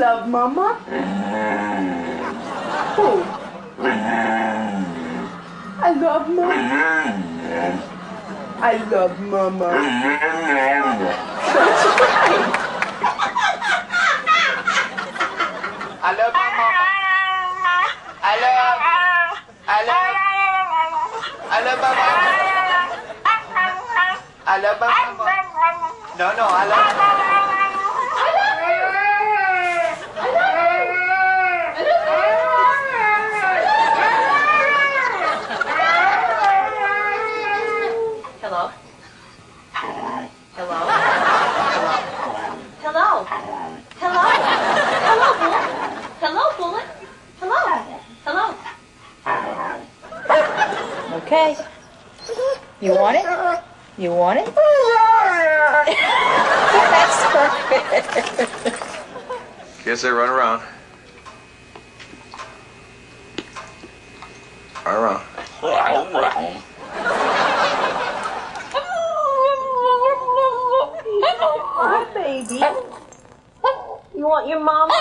love Mama? Who? I love Mama. I love Mama. That's right. I love my mama. I love my mama. I love my mama. No, I love my mama. Hello? Hello? Hello? Hello? Hello, Bullet? Hello, Bullet? Hello? Hello? Okay. You want it? You want it? That's perfect. Guess they run around. Run around. Hi, baby. You want your mama?